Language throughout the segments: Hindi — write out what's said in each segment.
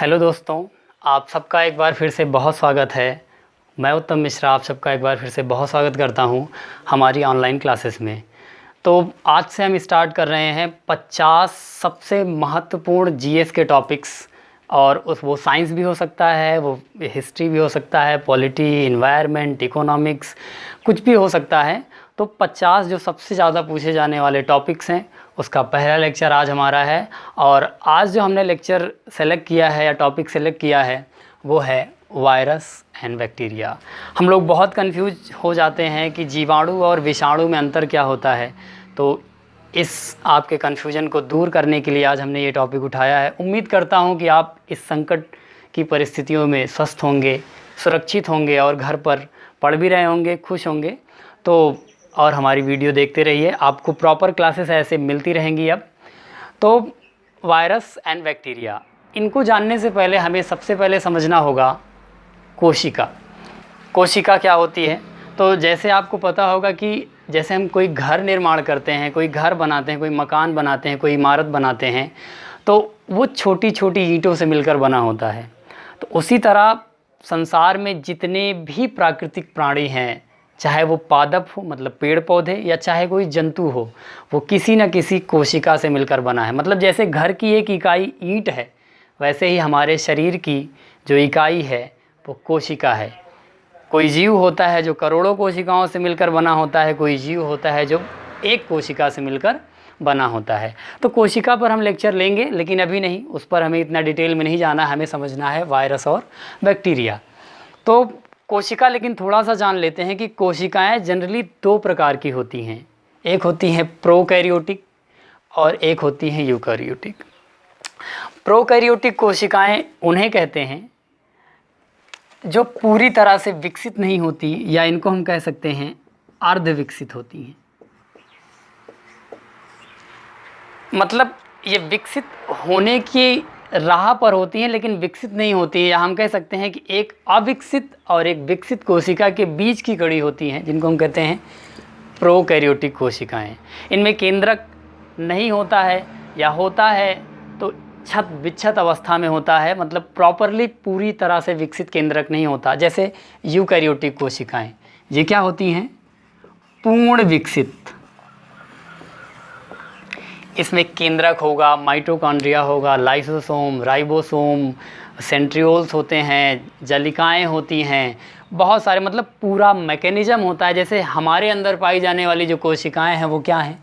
हेलो दोस्तों, आप सबका एक बार फिर से बहुत स्वागत है। मैं उत्तम मिश्रा आप सबका एक बार फिर से बहुत स्वागत करता हूं हमारी ऑनलाइन क्लासेस में। तो आज से हम स्टार्ट कर रहे हैं 50 सबसे महत्वपूर्ण जीएस के टॉपिक्स। और वो साइंस भी हो सकता है, वो हिस्ट्री भी हो सकता है, पॉलिटी, इन्वायरमेंट, इकोनॉमिक्स, कुछ भी हो सकता है। तो 50 जो सबसे ज़्यादा पूछे जाने वाले टॉपिक्स हैं, उसका पहला लेक्चर आज हमारा है। और आज जो हमने लेक्चर सेलेक्ट किया है या टॉपिक सेलेक्ट किया है वो है वायरस एंड बैक्टीरिया। हम लोग बहुत कंफ्यूज हो जाते हैं कि जीवाणु और विषाणु में अंतर क्या होता है। तो इस आपके कन्फ्यूजन को दूर करने के लिए आज हमने ये टॉपिक उठाया है। उम्मीद करता हूँ कि आप इस संकट की परिस्थितियों में स्वस्थ होंगे, सुरक्षित होंगे और घर पर पढ़ भी रहे होंगे, खुश होंगे। तो और हमारी वीडियो देखते रहिए, आपको प्रॉपर क्लासेस ऐसे मिलती रहेंगी अब। तो वायरस एंड बैक्टीरिया, इनको जानने से पहले हमें सबसे पहले समझना होगा कोशिका। कोशिका क्या होती है? तो जैसे आपको पता होगा कि जैसे हम कोई घर निर्माण करते हैं, कोई घर बनाते हैं, कोई मकान बनाते हैं, कोई इमारत बनाते हैं, तो वो छोटी छोटी ईंटों से मिलकर बना होता है। तो उसी तरह संसार में जितने भी प्राकृतिक प्राणी हैं, चाहे वो पादप हो मतलब पेड़ पौधे, या चाहे कोई जंतु हो, वो किसी न किसी कोशिका से मिलकर बना है। मतलब जैसे घर की एक इकाई ईंट है, वैसे ही हमारे शरीर की जो इकाई है वो कोशिका है। कोई जीव होता है जो करोड़ों कोशिकाओं से मिलकर बना होता है, कोई जीव होता है जो एक कोशिका से मिलकर बना होता है। तो कोशिका पर हम लेक्चर लेंगे, लेकिन अभी नहीं, उस पर हमें इतना डिटेल में नहीं जाना। हमें समझना है वायरस और बैक्टीरिया। तो कोशिका लेकिन थोड़ा सा जान लेते हैं कि कोशिकाएं जनरली दो प्रकार की होती हैं। एक होती हैं प्रोकैरियोटिक और एक होती हैं यूकैरियोटिक। प्रोकैरियोटिक कोशिकाएं उन्हें कहते हैं जो पूरी तरह से विकसित नहीं होती, या इनको हम कह सकते हैं अर्ध विकसित होती हैं। मतलब ये विकसित होने की राह पर होती हैं लेकिन विकसित नहीं होती है, या हम कह सकते हैं कि एक अविकसित और एक विकसित कोशिका के बीच की कड़ी होती हैं, जिनको हम कहते हैं प्रोकैरियोटिक कोशिकाएं। इनमें केंद्रक नहीं होता है, या होता है तो छत विच्छत अवस्था में होता है, मतलब प्रॉपरली पूरी तरह से विकसित केंद्रक नहीं होता। जैसे यूकैरियोटिक कोशिकाएं, ये क्या होती हैं? पूर्ण विकसित। इसमें केंद्रक होगा, माइटोकॉन्ड्रिया होगा, लाइसोसोम, राइबोसोम, सेंट्रियोल्स होते हैं, जलिकाएं होती हैं, बहुत सारे, मतलब पूरा मैकेनिज्म होता है। जैसे हमारे अंदर पाई जाने वाली जो कोशिकाएं हैं वो क्या हैं?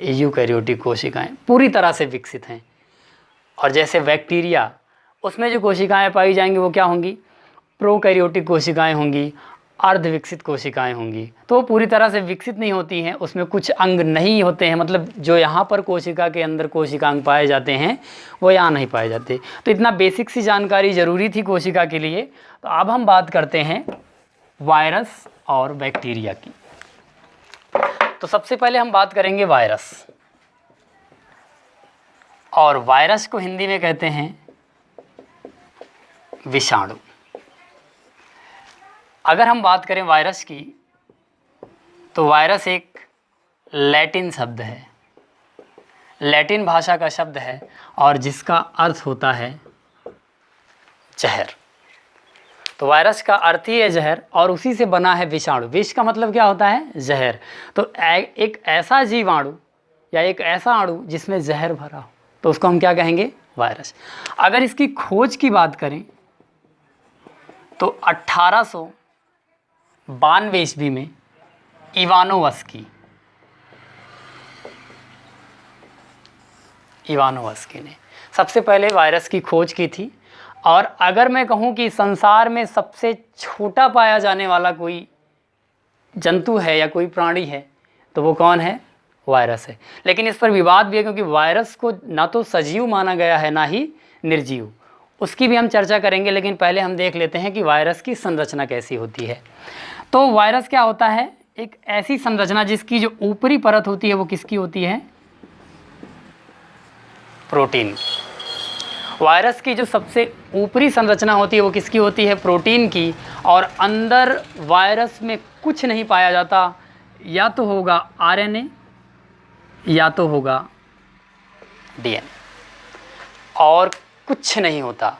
यूकैरियोटिक कोशिकाएं पूरी तरह से विकसित हैं। और जैसे बैक्टीरिया, उसमें जो कोशिकाएं पाई जाएंगी वो क्या होंगी? प्रोकैरियोटिक कोशिकाएं होंगी, अर्धविकसित कोशिकाएं होंगी। तो वो पूरी तरह से विकसित नहीं होती हैं, उसमें कुछ अंग नहीं होते हैं। मतलब जो यहाँ पर कोशिका के अंदर कोशिकांग पाए जाते हैं वो यहाँ नहीं पाए जाते। तो इतना बेसिक सी जानकारी ज़रूरी थी कोशिका के लिए। तो अब हम बात करते हैं वायरस और बैक्टीरिया की। तो सबसे पहले हम बात करेंगे वायरस। और वायरस को हिंदी में कहते हैं विषाणु। अगर हम बात करें वायरस की, तो वायरस एक लैटिन शब्द है, लैटिन भाषा का शब्द है, और जिसका अर्थ होता है जहर। तो वायरस का अर्थ ही है जहर, और उसी से बना है विषाणु। विष का मतलब क्या होता है? जहर। तो एक ऐसा जीवाणु या एक ऐसा अणु जिसमें जहर भरा हो, तो उसको हम क्या कहेंगे? वायरस। अगर इसकी खोज की बात करें तो 1892 ईस्वी में इवानोवस्की ने सबसे पहले वायरस की खोज की थी। और अगर मैं कहूँ कि संसार में सबसे छोटा पाया जाने वाला कोई जंतु है या कोई प्राणी है, तो वो कौन है? वायरस है। लेकिन इस पर विवाद भी है, क्योंकि वायरस को ना तो सजीव माना गया है ना ही निर्जीव। उसकी भी हम चर्चा करेंगे, लेकिन पहले हम देख लेते हैं कि वायरस की संरचना कैसी होती है। तो वायरस क्या होता है? एक ऐसी संरचना जिसकी जो ऊपरी परत होती है वो किसकी होती है? प्रोटीन। वायरस की जो सबसे ऊपरी संरचना होती है वो किसकी होती है? प्रोटीन की। और अंदर वायरस में कुछ नहीं पाया जाता, या तो होगा आरएनए या तो होगा डीएनए, और कुछ नहीं होता।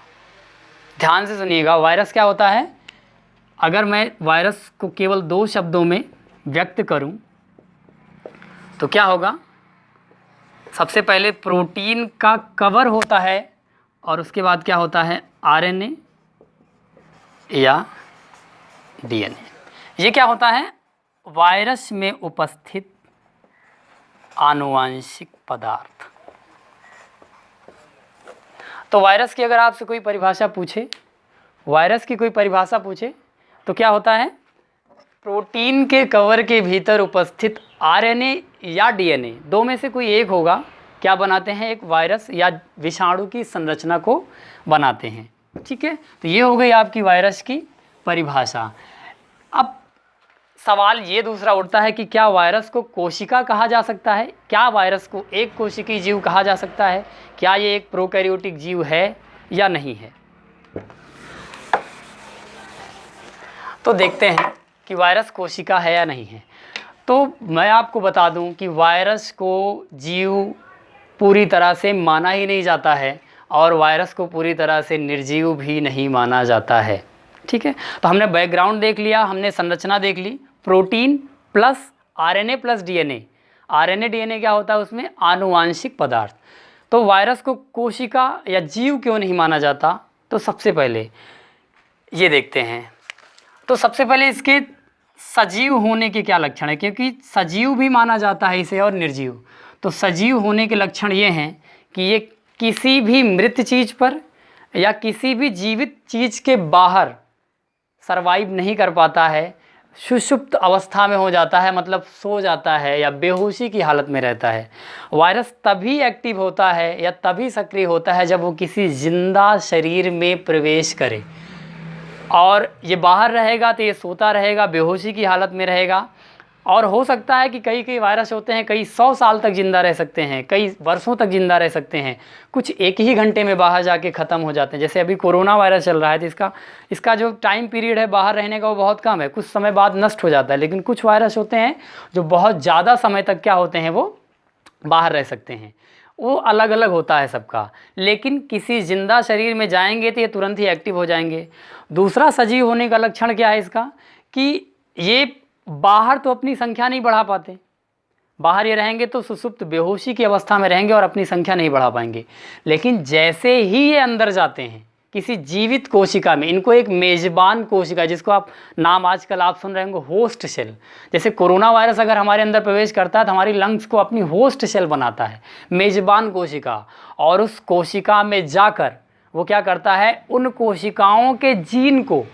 ध्यान से सुनिएगा, वायरस क्या होता है। अगर मैं वायरस को केवल 2 शब्दों में व्यक्त करूं तो क्या होगा। सबसे पहले प्रोटीन का कवर होता है और उसके बाद क्या होता है, आरएनए या डीएनए। ये क्या होता है, वायरस में उपस्थित आनुवांशिक पदार्थ। तो वायरस की अगर आपसे कोई परिभाषा पूछे, वायरस की कोई परिभाषा पूछे तो क्या होता है, प्रोटीन के कवर के भीतर उपस्थित आरएनए या डीएनए, 2 में से कोई एक होगा, क्या बनाते हैं, एक वायरस या विषाणु की संरचना को बनाते हैं। ठीक है, तो ये हो गई आपकी वायरस की परिभाषा। अब सवाल ये दूसरा उठता है कि क्या वायरस को कोशिका कहा जा सकता है, क्या वायरस को एक कोशिकीय जीव कहा जा सकता है, क्या ये एक प्रोकैरियोटिक जीव है या नहीं है। तो देखते हैं कि वायरस कोशिका है या नहीं है। तो मैं आपको बता दूं कि वायरस को जीव पूरी तरह से माना ही नहीं जाता है और वायरस को पूरी तरह से निर्जीव भी नहीं माना जाता है। ठीक है, तो हमने बैकग्राउंड देख लिया, हमने संरचना देख ली, protein plus RNA plus DNA. RNA DNA क्या होता है, उसमें आनुवांशिक पदार्थ। तो वायरस को कोशिका या जीव क्यों नहीं माना जाता, तो सबसे पहले ये देखते हैं। तो सबसे पहले इसके सजीव होने के क्या लक्षण है, क्योंकि सजीव भी माना जाता है इसे और निर्जीव। तो सजीव होने के लक्षण ये हैं कि ये किसी भी मृत चीज़ पर या किसी भी जीवित चीज़ के बाहर सरवाइव नहीं कर पाता है, सुषुप्त अवस्था में हो जाता है, मतलब सो जाता है या बेहोशी की हालत में रहता है। वायरस तभी एक्टिव होता है या तभी सक्रिय होता है जब वो किसी जिंदा शरीर में प्रवेश करे, और ये बाहर रहेगा तो ये सोता रहेगा, बेहोशी की हालत में रहेगा। और हो सकता है कि कई वायरस होते हैं कई 100 साल तक ज़िंदा रह सकते हैं, कई वर्षों तक ज़िंदा रह सकते हैं, कुछ एक ही घंटे में बाहर जाके ख़त्म हो जाते हैं। जैसे अभी कोरोना वायरस चल रहा है तो इसका जो टाइम पीरियड है बाहर रहने का वो बहुत कम है, कुछ समय बाद नष्ट हो जाता है। लेकिन कुछ वायरस होते हैं जो बहुत ज़्यादा समय तक क्या होते हैं, वो बाहर रह सकते हैं। वो अलग अलग होता है सबका, लेकिन किसी जिंदा शरीर में जाएंगे तो ये तुरंत ही एक्टिव हो जाएंगे। दूसरा सजीव होने का लक्षण क्या है इसका, कि ये बाहर तो अपनी संख्या नहीं बढ़ा पाते, बाहर ये रहेंगे तो सुसुप्त बेहोशी की अवस्था में रहेंगे और अपनी संख्या नहीं बढ़ा पाएंगे। लेकिन जैसे ही ये अंदर जाते हैं किसी जीवित कोशिका में, इनको एक मेज़बान कोशिका, जिसको आप नाम आजकल आप सुन रहे होंगे होस्ट सेल, जैसे कोरोना वायरस अगर हमारे अंदर प्रवेश करता है तो हमारी लंग्स को अपनी होस्ट सेल बनाता है, मेज़बान कोशिका। और उस कोशिका में जाकर वो क्या करता है, उन कोशिकाओं के जीन को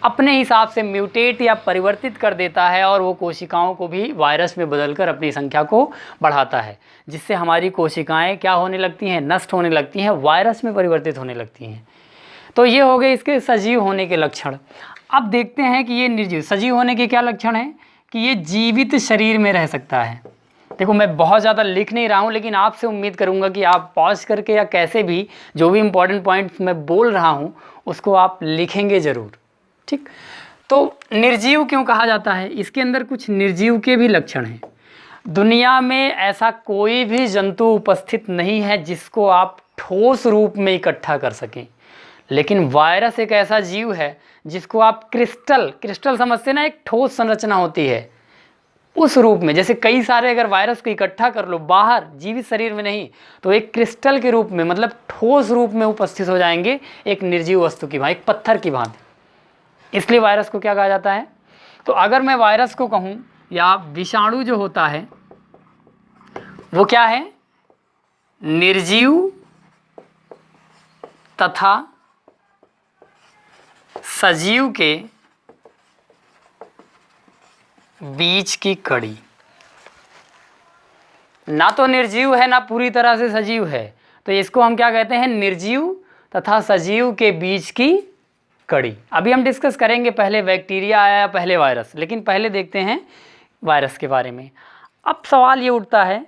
अपने हिसाब से म्यूटेट या परिवर्तित कर देता है और वो कोशिकाओं को भी वायरस में बदलकर अपनी संख्या को बढ़ाता है, जिससे हमारी कोशिकाएं क्या होने लगती हैं, नष्ट होने लगती हैं, वायरस में परिवर्तित होने लगती हैं। तो ये हो गए इसके सजीव होने के लक्षण। अब देखते हैं कि ये निर्जीव। सजीव होने के क्या लक्षण हैं, कि ये जीवित शरीर में रह सकता है। देखो मैं बहुत ज़्यादा लिख नहीं रहा हूँ, लेकिन आपसे उम्मीद करूँगा कि आप पॉज करके या कैसे भी जो भी इम्पोर्टेंट पॉइंट्स मैं बोल रहा हूँ उसको आप लिखेंगे ज़रूर। ठीक, तो निर्जीव क्यों कहा जाता है, इसके अंदर कुछ निर्जीव के भी लक्षण हैं। दुनिया में ऐसा कोई भी जंतु उपस्थित नहीं है जिसको आप ठोस रूप में इकट्ठा कर सकें, लेकिन वायरस एक ऐसा जीव है जिसको आप क्रिस्टल समझते ना, एक ठोस संरचना होती है उस रूप में। जैसे कई सारे अगर वायरस को इकट्ठा कर लो बाहर, जीवित शरीर में नहीं, तो एक क्रिस्टल के रूप में, मतलब ठोस रूप में उपस्थित हो जाएंगे एक निर्जीव वस्तु की भांति, एक पत्थर की भांति। इसलिए वायरस को क्या कहा जाता है। तो अगर मैं वायरस को कहूँ या विषाणु जो होता है वो क्या है, निर्जीव तथा सजीव के बीच की कड़ी। ना तो निर्जीव है ना पूरी तरह से सजीव है, तो इसको हम क्या कहते हैं, निर्जीव तथा सजीव के बीच की कड़ी। अभी हम डिस्कस करेंगे, पहले बैक्टीरिया आया पहले वायरस, लेकिन पहले देखते हैं वायरस के बारे में। अब सवाल ये उठता है,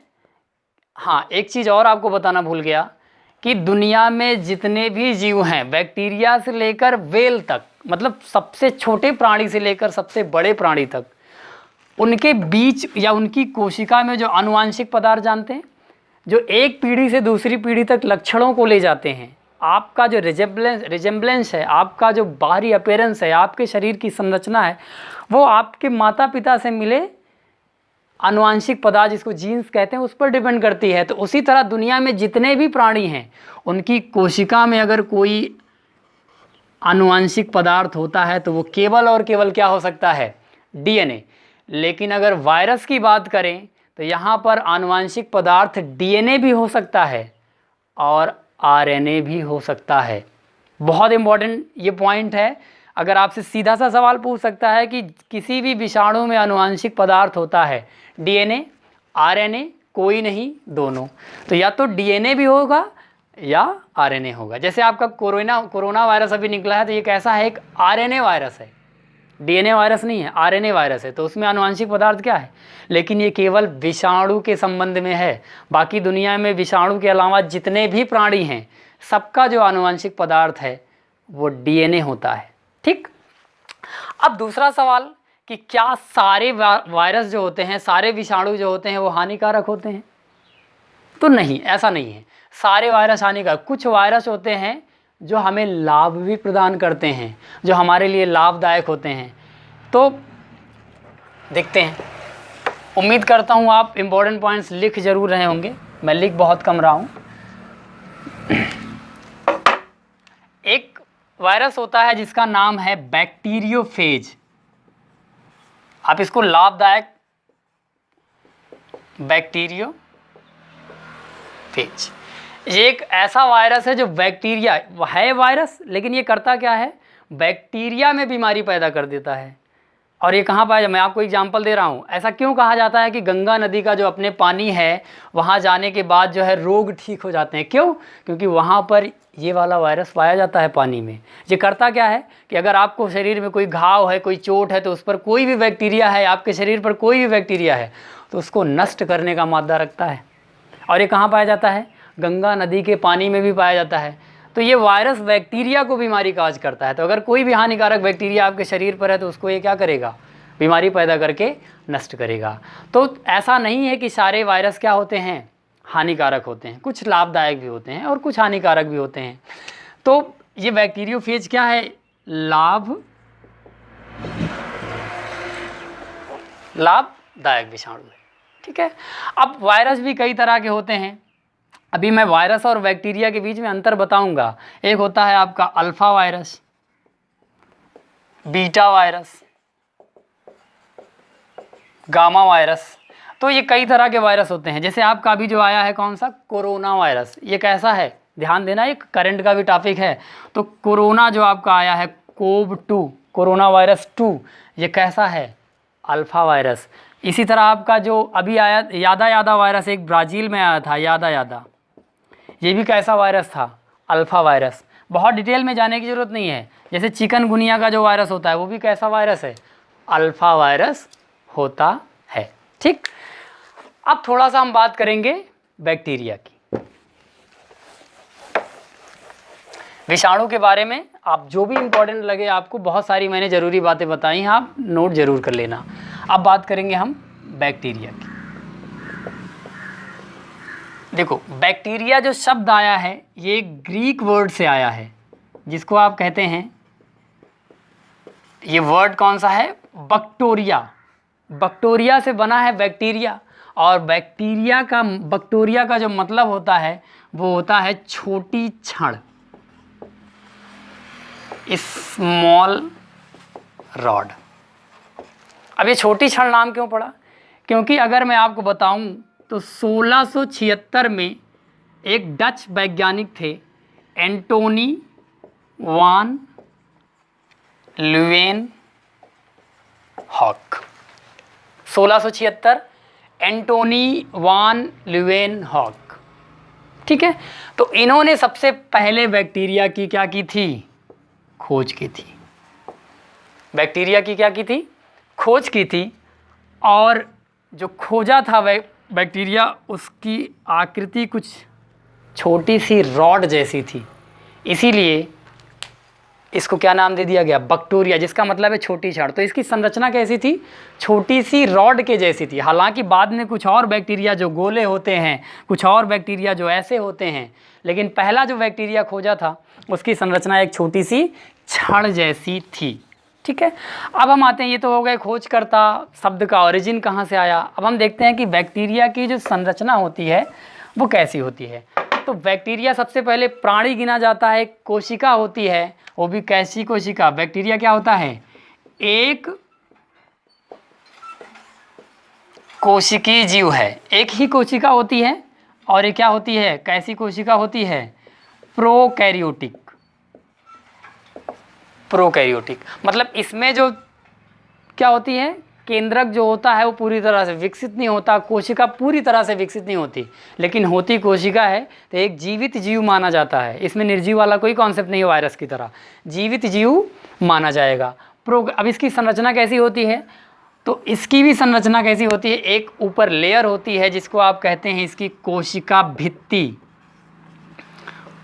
हाँ एक चीज़ और आपको बताना भूल गया कि दुनिया में जितने भी जीव हैं, बैक्टीरिया से लेकर व्हेल तक, मतलब सबसे छोटे प्राणी से लेकर सबसे बड़े प्राणी तक, उनके बीच या उनकी कोशिका में जो आनुवांशिक पदार्थ जानते हैं, जो एक पीढ़ी से दूसरी पीढ़ी तक लक्षणों को ले जाते हैं, आपका जो रिजेम्बलेंस है, आपका जो बाहरी अपीयरेंस है, आपके शरीर की संरचना है, वो आपके माता पिता से मिले आनुवांशिक पदार्थ, जिसको जीन्स कहते हैं, उस पर डिपेंड करती है। तो उसी तरह दुनिया में जितने भी प्राणी हैं, उनकी कोशिका में अगर कोई आनुवांशिक पदार्थ होता है तो वो केवल और केवल क्या हो सकता है? डीएनए। लेकिन अगर वायरस की बात करें तो यहाँ पर आनुवांशिक पदार्थ डीएनए भी हो सकता है और आरएनए भी हो सकता है। बहुत इम्पॉर्टेंट ये पॉइंट है। अगर आपसे सीधा सा सवाल पूछ सकता है कि किसी भी विषाणु में आनुवांशिक पदार्थ होता है, डीएनए, आरएनए, कोई नहीं, दोनों। तो या तो डीएनए भी होगा या आरएनए होगा। जैसे आपका कोरोना वायरस अभी निकला है, तो ये कैसा है? एक आरएनए वायरस है, डीएनए वायरस नहीं है, आरएनए वायरस है। तो उसमें आनुवांशिक पदार्थ क्या है? लेकिन ये केवल विषाणु के संबंध में है। बाकी दुनिया में विषाणु के अलावा जितने भी प्राणी हैं, सबका जो आनुवांशिक पदार्थ है वो डीएनए होता है। ठीक। अब दूसरा सवाल कि क्या सारे वायरस जो होते हैं, सारे विषाणु जो होते हैं, वो हानिकारक होते हैं? तो नहीं, ऐसा नहीं है। सारे वायरस हानिकारक, कुछ वायरस होते हैं जो हमें लाभ भी प्रदान करते हैं, जो हमारे लिए लाभदायक होते हैं। तो देखते हैं। उम्मीद करता हूँ आप इम्पोर्टेंट पॉइंट्स लिख जरूर रहे होंगे, मैं लिख बहुत कम रहा हूँ। एक वायरस होता है जिसका नाम है बैक्टीरियोफेज। आप इसको लाभदायक, बैक्टीरियोफेज, ये एक ऐसा वायरस है जो बैक्टीरिया है वायरस, लेकिन ये करता क्या है? बैक्टीरिया में बीमारी पैदा कर देता है। और ये कहाँ पाया? मैं आपको एग्जांपल दे रहा हूँ। ऐसा क्यों कहा जाता है कि गंगा नदी का जो अपने पानी है, वहाँ जाने के बाद जो है रोग ठीक हो जाते हैं? क्यों? क्योंकि वहाँ पर ये वाला वायरस पाया जाता है पानी में। ये करता क्या है कि अगर आपको शरीर में कोई घाव है, कोई चोट है, तो उस पर कोई भी बैक्टीरिया है, आपके शरीर पर कोई भी बैक्टीरिया है, तो उसको नष्ट करने का मादा रखता है। और ये कहाँ पाया जाता है? गंगा नदी के पानी में भी पाया जाता है। तो ये वायरस बैक्टीरिया को बीमारी काज करता है। तो अगर कोई भी हानिकारक बैक्टीरिया आपके शरीर पर है तो उसको ये क्या करेगा? बीमारी पैदा करके नष्ट करेगा। तो ऐसा नहीं है कि सारे वायरस क्या होते हैं? हानिकारक होते हैं। कुछ लाभदायक भी होते हैं और कुछ हानिकारक भी होते हैं। तो ये बैक्टीरियोफेज क्या है? लाभदायक विषाणु है। ठीक है। अब वायरस भी कई तरह के होते हैं। अभी मैं वायरस और बैक्टीरिया के बीच में अंतर बताऊंगा। एक होता है आपका alpha virus, beta virus, gamma virus. तो ये कई तरह के वायरस होते हैं। जैसे आपका अभी जो आया है कौन सा? Corona virus. ये कैसा है? ध्यान देना, एक करंट का भी टॉपिक है। तो कोरोना जो आपका आया है, कोव-2, कोरोना वायरस 2, ये कैसा है? Alpha virus. इसी तरह आपका जो अभी आया यादा वायरस, एक ब्राज़ील में आया था, यादा, ये भी कैसा वायरस था? Alpha virus. बहुत डिटेल में जाने की ज़रूरत नहीं है। जैसे चिकनगुनिया का जो वायरस होता है, वो भी कैसा वायरस है? अल्फा वायरस होता है। ठीक। अब थोड़ा सा हम बात करेंगे बैक्टीरिया की। विषाणु के बारे में आप जो भी इम्पोर्टेंट लगे आपको, बहुत सारी मैंने ज़रूरी बातें बताई हैं, आप नोट ज़रूर कर लेना। अब बात करेंगे हम बैक्टीरिया की। देखो, बैक्टीरिया जो शब्द आया है, ये ग्रीक वर्ड से आया है, जिसको आप कहते हैं, ये वर्ड कौन सा है? बक्टोरिया। बक्टोरिया से बना है बैक्टीरिया। और बैक्टीरिया का जो मतलब होता है, वो होता है छोटी छड़, स्मॉल रॉड। अब ये छोटी छड़ नाम क्यों पड़ा? क्योंकि अगर मैं आपको बताऊं तो 1676 में एक डच वैज्ञानिक थे, एंटोनी वान ल्यूवेनहॉक। 1676 एंटोनी वान ल्यूवेनहॉक। ठीक है। तो इन्होंने सबसे पहले बैक्टीरिया की क्या की थी? खोज की थी। बैक्टीरिया की क्या की थी? खोज की थी। और जो खोजा था बैक्टीरिया, उसकी आकृति कुछ छोटी सी रॉड जैसी थी, इसीलिए इसको क्या नाम दे दिया गया, बैक्टीरिया, जिसका मतलब है छोटी छड़। तो इसकी संरचना कैसी थी, छोटी सी रॉड के जैसी थी। हालांकि बाद में कुछ और बैक्टीरिया जो गोले होते हैं, कुछ और बैक्टीरिया जो ऐसे होते हैं, लेकिन पहला जो बैक्टीरिया खोजा था उसकी संरचना एक छोटी सी छड़ जैसी थी। ठीक है, अब हम आते हैं, ये तो हो गए खोजकर्ता, शब्द का ओरिजिन कहाँ से आया। अब हम देखते हैं कि बैक्टीरिया की जो संरचना होती है वो कैसी होती है। तो बैक्टीरिया सबसे पहले प्राणी गिना जाता है, कोशिका होती है, वो भी कैसी कोशिका। बैक्टीरिया क्या होता है, एक कोशिकीय जीव है, एक ही कोशिका होती है, और ये क्या होती है, कैसी कोशिका होती है, प्रोकैरियोटिक। प्रोकैरियोटिक मतलब इसमें जो क्या होती है, केंद्रक जो होता है वो पूरी तरह से विकसित नहीं होता, कोशिका पूरी तरह से विकसित नहीं होती, लेकिन होती कोशिका है, तो एक जीवित जीव माना जाता है। इसमें निर्जीव वाला कोई कॉन्सेप्ट नहीं है, वायरस की तरह जीवित जीव माना जाएगा। अब इसकी संरचना कैसी होती है, तो इसकी भी संरचना कैसी होती है, एक ऊपर लेयर होती है जिसको आप कहते हैं इसकी कोशिका भित्ति,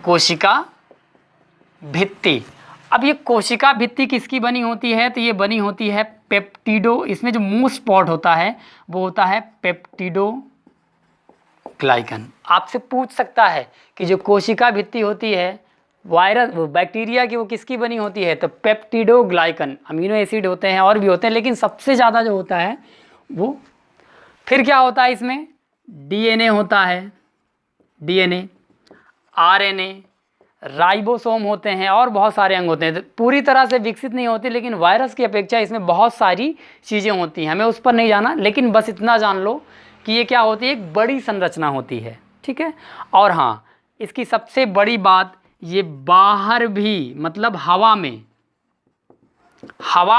कोशिका भित्ति। अब ये कोशिका भित्ति किसकी बनी होती है, तो ये बनी होती है पेप्टिडो, इसमें जो मोस्ट पार्ट होता है वो होता है पेप्टिडो ग्लाइकन। आपसे पूछ सकता है कि जो कोशिका भित्ति होती है वायरस बैक्टीरिया की, वो किसकी बनी होती है, तो पेप्टिडो ग्लाइकन। अमीनो एसिड होते हैं और भी होते हैं, लेकिन सबसे ज़्यादा जो होता है वो, फिर क्या होता है इसमें, डीएनए होता है, डीएनए, आरएनए, राइबोसोम होते हैं और बहुत सारे अंग होते हैं। पूरी तरह से विकसित नहीं होती, लेकिन वायरस की अपेक्षा इसमें बहुत सारी चीज़ें होती हैं, हमें उस पर नहीं जाना, लेकिन बस इतना जान लो कि ये क्या होती है, एक बड़ी संरचना होती है। ठीक है, और हाँ, इसकी सबसे बड़ी बात, ये बाहर भी, मतलब हवा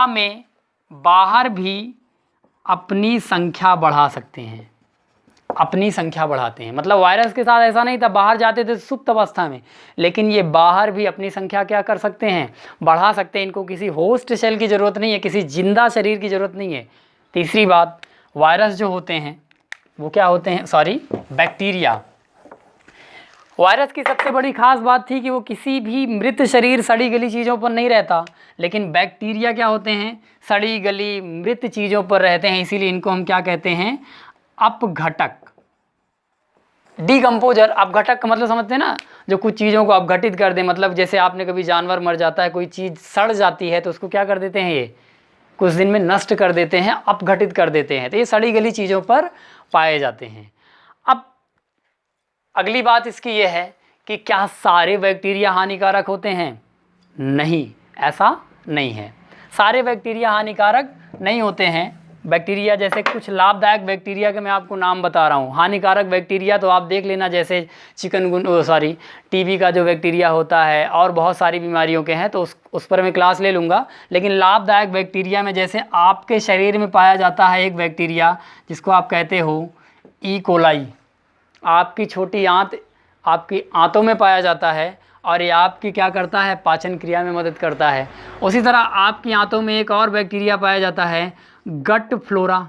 में बाहर भी अपनी संख्या बढ़ा सकते हैं, अपनी संख्या बढ़ाते हैं। मतलब वायरस के साथ ऐसा नहीं था, बाहर जाते थे सुप्त अवस्था में, लेकिन ये बाहर भी अपनी संख्या क्या कर सकते हैं, बढ़ा सकते हैं। इनको किसी होस्ट सेल की ज़रूरत नहीं है, किसी जिंदा शरीर की ज़रूरत नहीं है। तीसरी बात, वायरस जो होते हैं वो क्या होते हैं, बैक्टीरिया। वायरस की सबसे बड़ी खास बात थी कि वो किसी भी मृत शरीर, सड़ी गली चीज़ों पर नहीं रहता, लेकिन बैक्टीरिया क्या होते हैं, सड़ी गली मृत चीज़ों पर रहते हैं। इसीलिए इनको हम क्या कहते हैं, अपघटक, डीकम्पोजर। अपघटक का मतलब समझते हैं ना, जो कुछ चीज़ों को अपघटित कर दे। मतलब जैसे आपने कभी जानवर मर जाता है, कोई चीज़ सड़ जाती है, तो उसको क्या कर देते हैं, ये कुछ दिन में नष्ट कर देते हैं, अपघटित कर देते हैं। तो ये सड़ी गली चीज़ों पर पाए जाते हैं। अब अगली बात इसकी ये है कि क्या सारे बैक्टीरिया हानिकारक होते हैं, नहीं, ऐसा नहीं है। सारे बैक्टीरिया हानिकारक नहीं होते हैं। बैक्टीरिया जैसे कुछ लाभदायक बैक्टीरिया के मैं आपको नाम बता रहा हूँ। हानिकारक बैक्टीरिया तो आप देख लेना, जैसे टीबी का जो बैक्टीरिया होता है और बहुत सारी बीमारियों के हैं, तो उस पर मैं क्लास ले लूँगा। लेकिन लाभदायक बैक्टीरिया में जैसे आपके शरीर में पाया जाता है एक बैक्टीरिया जिसको आप कहते हो ई कोलाई, आपकी छोटी आंत, आपकी आंतों में पाया जाता है, और ये आपकी क्या करता है, पाचन क्रिया में मदद करता है। उसी तरह आपकी आंतों में एक और बैक्टीरिया पाया जाता है गट फ्लोरा।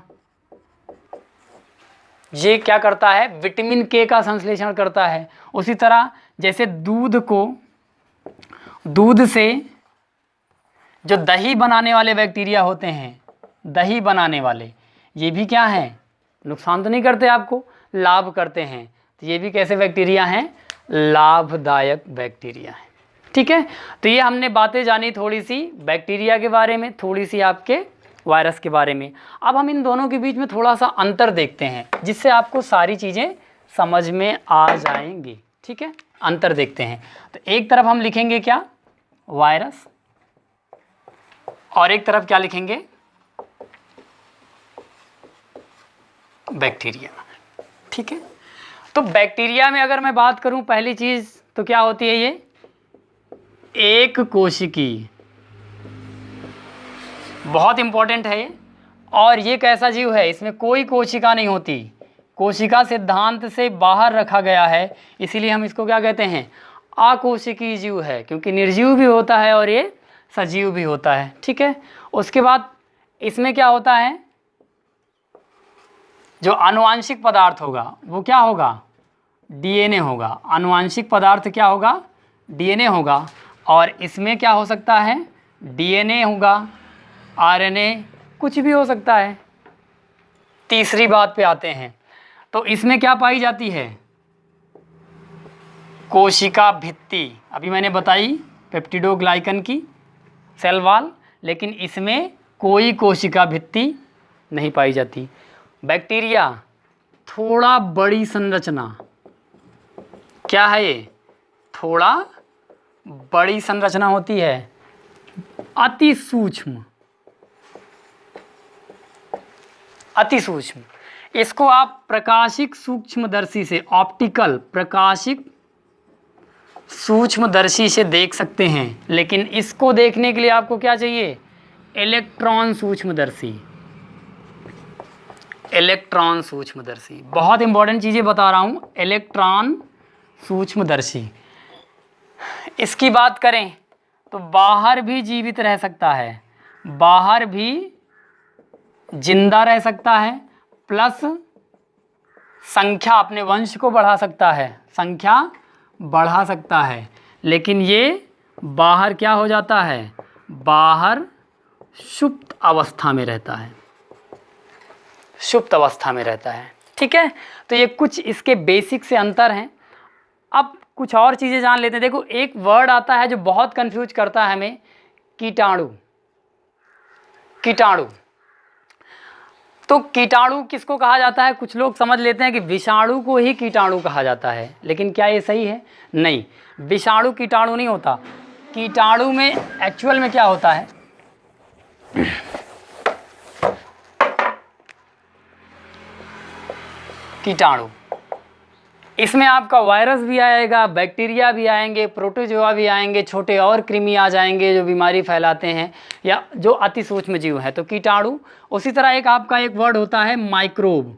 ये क्या करता है, विटामिन के का संश्लेषण करता है। उसी तरह जैसे दूध से जो दही बनाने वाले बैक्टीरिया होते हैं, दही बनाने वाले, ये भी क्या हैं, नुकसान तो नहीं करते आपको, लाभ करते हैं। तो ये भी कैसे बैक्टीरिया हैं, लाभदायक बैक्टीरिया हैं। ठीक है, तो ये हमने बातें जानी थोड़ी सी बैक्टीरिया के बारे में, थोड़ी सी आपके वायरस के बारे में। अब हम इन दोनों के बीच में थोड़ा सा अंतर देखते हैं, जिससे आपको सारी चीज़ें समझ में आ जाएंगी। ठीक है, अंतर देखते हैं। तो एक तरफ हम लिखेंगे क्या, वायरस, और एक तरफ क्या लिखेंगे, बैक्टीरिया। ठीक है, तो बैक्टीरिया में अगर मैं बात करूं, पहली चीज़ तो क्या होती है, ये एक कोशिकी, बहुत इंपॉर्टेंट है ये। और ये कैसा जीव है, इसमें कोई कोशिका नहीं होती, कोशिका सिद्धांत से बाहर रखा गया है, इसीलिए हम इसको क्या कहते हैं, अकोशिकीय जीव है, क्योंकि निर्जीव भी होता है और ये सजीव भी होता है। ठीक है, उसके बाद इसमें क्या होता है, जो आनुवांशिक पदार्थ होगा वो क्या होगा, डीएनए होगा। आनुवांशिक पदार्थ क्या होगा, डीएनए होगा। और इसमें क्या हो सकता है, डीएनए होगा, आरएनए, कुछ भी हो सकता है। तीसरी बात पे आते हैं, तो इसमें क्या पाई जाती है, कोशिका भित्ति। अभी मैंने बताई पेप्टिडोग्लाइकन की सेल वॉल, लेकिन इसमें कोई कोशिका भित्ति नहीं पाई जाती। बैक्टीरिया थोड़ा बड़ी संरचना, क्या है ये, थोड़ा बड़ी संरचना होती है, अति सूक्ष्म, अति सूक्ष्म। इसको आप प्रकाशिक सूक्ष्मदर्शी से, ऑप्टिकल प्रकाशिक सूक्ष्मदर्शी से देख सकते हैं, लेकिन इसको देखने के लिए आपको क्या चाहिए, इलेक्ट्रॉन सूक्ष्मदर्शी। इलेक्ट्रॉन सूक्ष्मदर्शी, बहुत इंपॉर्टेंट चीज़ें बता रहा हूँ, इलेक्ट्रॉन सूक्ष्मदर्शी। इसकी बात करें तो बाहर भी जीवित रह सकता है, बाहर भी जिंदा रह सकता है, प्लस संख्या, अपने वंश को बढ़ा सकता है, संख्या बढ़ा सकता है। लेकिन ये बाहर क्या हो जाता है, बाहर सुप्त अवस्था में रहता है, सुप्त अवस्था में रहता है। ठीक है, तो ये कुछ इसके बेसिक से अंतर हैं। अब कुछ और चीज़ें जान लेते हैं। देखो, एक वर्ड आता है जो बहुत कंफ्यूज करता है हमें, कीटाणु। कीटाणु, तो कीटाणु किसको कहा जाता है, कुछ लोग समझ लेते हैं कि विषाणु को ही कीटाणु कहा जाता है, लेकिन क्या ये सही है, नहीं, विषाणु कीटाणु नहीं होता। कीटाणु में एक्चुअल में क्या होता है, कीटाणु, इसमें आपका वायरस भी आएगा, बैक्टीरिया भी आएंगे, प्रोटोजोआ भी आएंगे, छोटे और कृमि आ जाएंगे जो बीमारी फैलाते हैं या जो अति सूक्ष्म जीव हैं, तो कीटाणु। उसी तरह एक आपका एक वर्ड होता है माइक्रोब।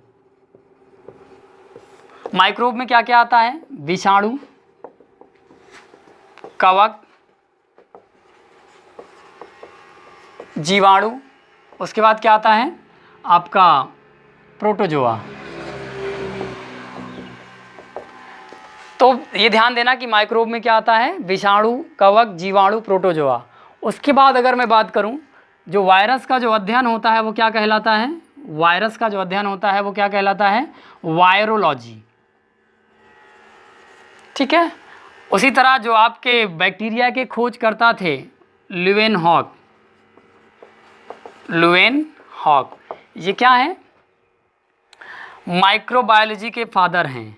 माइक्रोब में क्या क्या आता है, विषाणु, कवक, जीवाणु, उसके बाद क्या आता है आपका प्रोटोजोआ। तो ये ध्यान देना कि माइक्रोब में क्या आता है, विषाणु, कवक, जीवाणु, प्रोटोजोआ। उसके बाद अगर मैं बात करूं, जो वायरस का जो अध्ययन होता है वो क्या कहलाता है, वायरस का जो अध्ययन होता है वो क्या कहलाता है, वायरोलॉजी। ठीक है, उसी तरह जो आपके बैक्टीरिया के खोजकर्ता थे ल्यूवेनहॉक, ल्यूवेनहॉक, ये क्या है, माइक्रोबायोलॉजी के फादर हैं,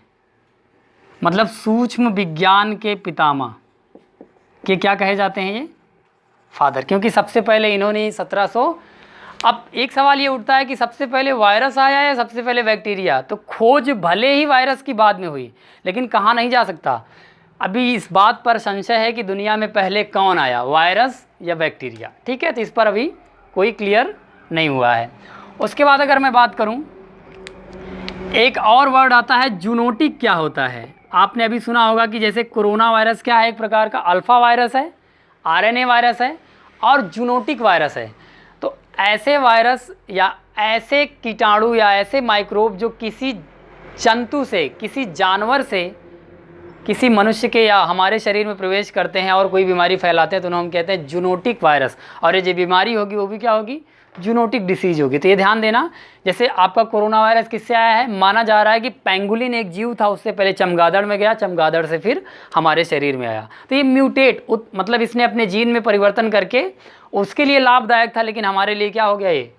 मतलब सूक्ष्म विज्ञान के पितामह के क्या कहे जाते हैं, ये फादर, क्योंकि सबसे पहले इन्होंने 1700। अब एक सवाल ये उठता है कि सबसे पहले वायरस आया या सबसे पहले बैक्टीरिया, तो खोज भले ही वायरस की बाद में हुई, लेकिन कहा नहीं जा सकता। अभी इस बात पर संशय है कि दुनिया में पहले कौन आया, वायरस या बैक्टीरिया। ठीक है, तो इस पर अभी कोई क्लियर नहीं हुआ है। उसके बाद अगर मैं बात करूं, एक और वर्ड आता है जूनोटिक। क्या होता है, आपने अभी सुना होगा कि जैसे कोरोना वायरस क्या है, एक प्रकार का अल्फा वायरस है, आरएनए वायरस है और जूनोटिक वायरस है। तो ऐसे वायरस या ऐसे कीटाणु या ऐसे माइक्रोब जो किसी जंतु से, किसी जानवर से, किसी मनुष्य के या हमारे शरीर में प्रवेश करते हैं और कोई बीमारी फैलाते हैं, तो हम कहते हैं जूनोटिक वायरस। और ये जो बीमारी होगी वो भी क्या होगी, जूनोटिक डिसीज होगी। तो ये ध्यान देना, जैसे आपका कोरोना वायरस किससे आया है, माना जा रहा है कि पेंगुलिन एक जीव था, उससे पहले चमगादड़ में गया, चमगादड़ से फिर हमारे शरीर में आया। तो ये म्यूटेट, मतलब इसने अपने जीन में परिवर्तन करके उसके लिए लाभदायक था, लेकिन हमारे लिए क्या हो गया, ये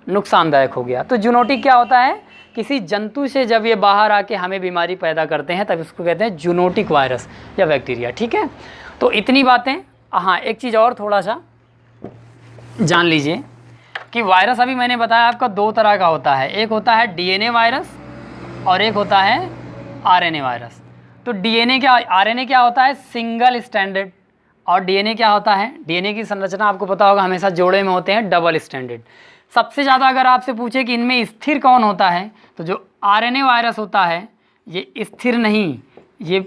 नुकसानदायक हो गया। तो जूनोटिक क्या होता है, किसी जंतु से जब ये बाहर आके हमें बीमारी पैदा करते हैं तब इसको कहते हैं जूनोटिक वायरस या बैक्टीरिया। ठीक है, तो इतनी बातें। हाँ, एक चीज़ और थोड़ा सा जान लीजिए कि वायरस अभी मैंने बताया आपका दो तरह का होता है, एक होता है डीएनए वायरस और एक होता है आरएनए वायरस। तो डीएनए क्या, आरएनए क्या होता है, सिंगल स्टैंडर्ड, और डीएनए क्या होता है, डीएनए की संरचना आपको पता होगा हमेशा जोड़े में होते हैं, डबल स्टैंडर्ड। सबसे ज़्यादा अगर आपसे पूछे कि इनमें स्थिर कौन होता है, तो जो आरएनए वायरस होता है ये स्थिर नहीं, ये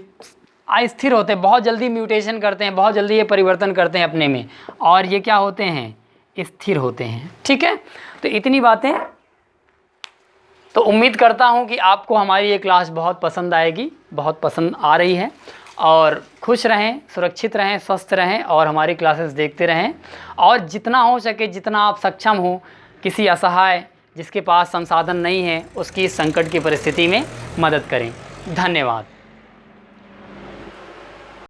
अस्थिर होते हैं, बहुत जल्दी म्यूटेशन करते हैं, बहुत जल्दी ये परिवर्तन करते हैं अपने में, और ये क्या होते हैं, स्थिर होते हैं। ठीक है, तो इतनी बातें। तो उम्मीद करता हूँ कि आपको हमारी ये क्लास बहुत पसंद आएगी, बहुत पसंद आ रही है, और खुश रहें, सुरक्षित रहें, स्वस्थ रहें और हमारी क्लासेस देखते रहें। और जितना हो सके, जितना आप सक्षम हो, किसी असहाय जिसके पास संसाधन नहीं है उसकी इस संकट की परिस्थिति में मदद करें। धन्यवाद।